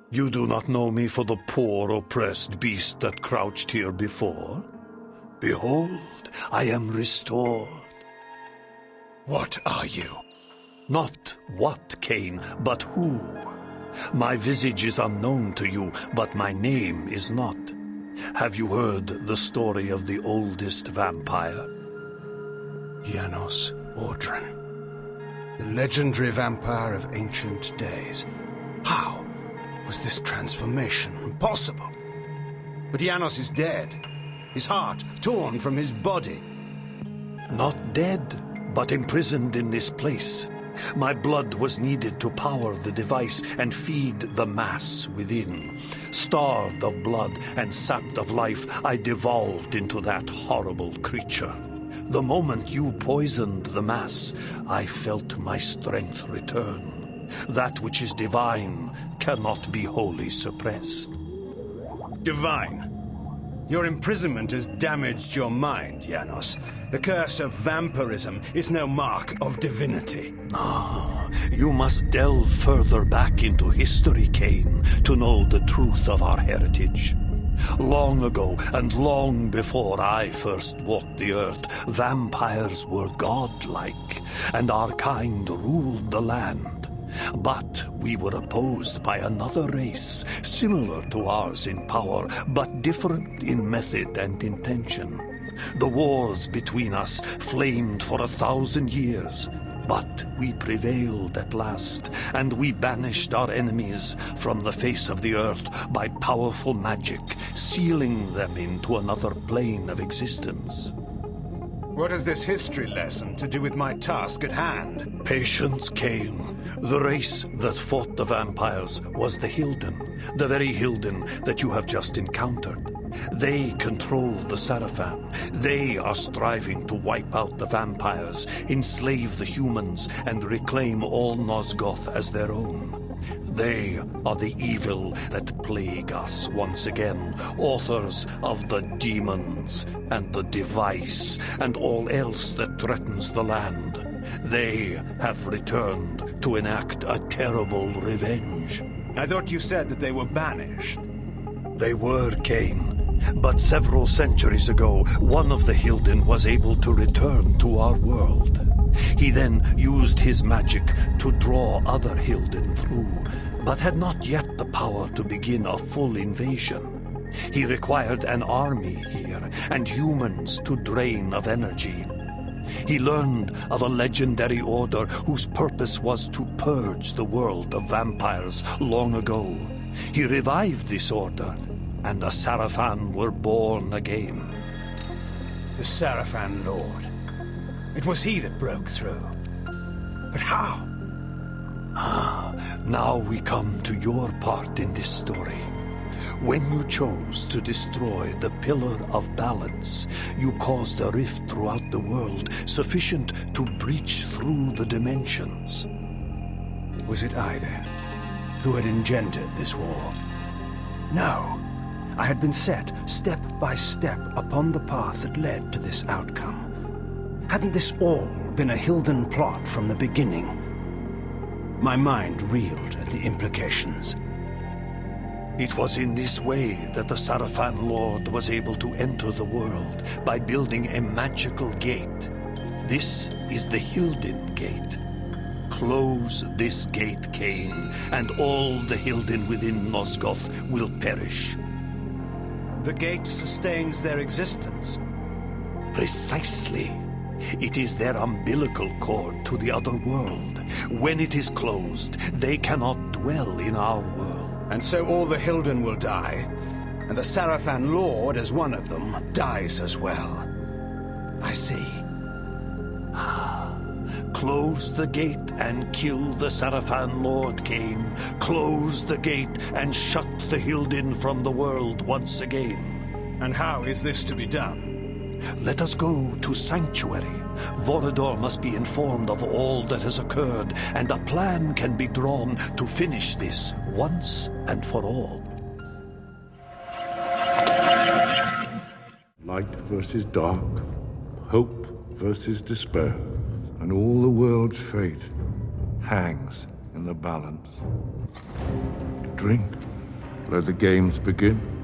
You do not know me for the poor, oppressed beast that crouched here before? Behold, I am restored. What are you? Not what, Kain, but who. My visage is unknown to you, but my name is not. Have you heard the story of the oldest vampire? Janos, Audron. The legendary vampire of ancient days. How was this transformation possible? But Janos is dead. His heart torn from his body. Not dead, but imprisoned in this place. My blood was needed to power the device and feed the mass within. Starved of blood and sapped of life, I devolved into that horrible creature. The moment you poisoned the mass, I felt my strength return. That which is divine cannot be wholly suppressed. Divine? Your imprisonment has damaged your mind, Janos. The curse of vampirism is no mark of divinity. You must delve further back into history, Kain, to know the truth of our heritage. Long ago, and long before I first walked the earth, vampires were godlike, and our kind ruled the land. But we were opposed by another race, similar to ours in power, but different in method and intention. The wars between us flamed for 1,000 years, but we prevailed at last, and we banished our enemies from the face of the earth by powerful magic, sealing them into another plane of existence. What has this history lesson to do with my task at hand? Patience, Kain. The race that fought the vampires was the Hilden, the very Hilden that you have just encountered. They control the Sarafan. They are striving to wipe out the vampires, enslave the humans, and reclaim all Nosgoth as their own. They are the evil that plague us once again, authors of the demons and the device and all else that threatens the land. They have returned to enact a terrible revenge. I thought you said that they were banished. They were, Kain. But several centuries ago, one of the Hilden was able to return to our world. He then used his magic to draw other Hilden through, but had not yet the power to begin a full invasion. He required an army here, and humans to drain of energy. He learned of a legendary order whose purpose was to purge the world of vampires long ago. He revived this order, and the Sarafan were born again. The Sarafan Lord. It was he that broke through. But how? Now we come to your part in this story. When you chose to destroy the Pillar of Balance, you caused a rift throughout the world sufficient to breach through the dimensions. Was it I, then, who had engendered this war? No. I had been set, step by step, upon the path that led to this outcome. Hadn't this all been a Hilden plot from the beginning? My mind reeled at the implications. It was in this way that the Sarafan Lord was able to enter the world, by building a magical gate. This is the Hilden Gate. Close this gate, Kain, and all the Hilden within Nosgoth will perish. The gate sustains their existence. Precisely. It is their umbilical cord to the other world. When it is closed, they cannot dwell in our world. And so all the Hilden will die, and the Sarafan Lord, as one of them, dies as well. I see. Close the gate and kill the Sarafan Lord, Kain. Close the gate and shut the Hilden from the world once again. And how is this to be done? Let us go to Sanctuary. Vorador must be informed of all that has occurred, and a plan can be drawn to finish this once and for all. Light versus dark, hope versus despair, and all the world's fate hangs in the balance. Drink Let the games begin.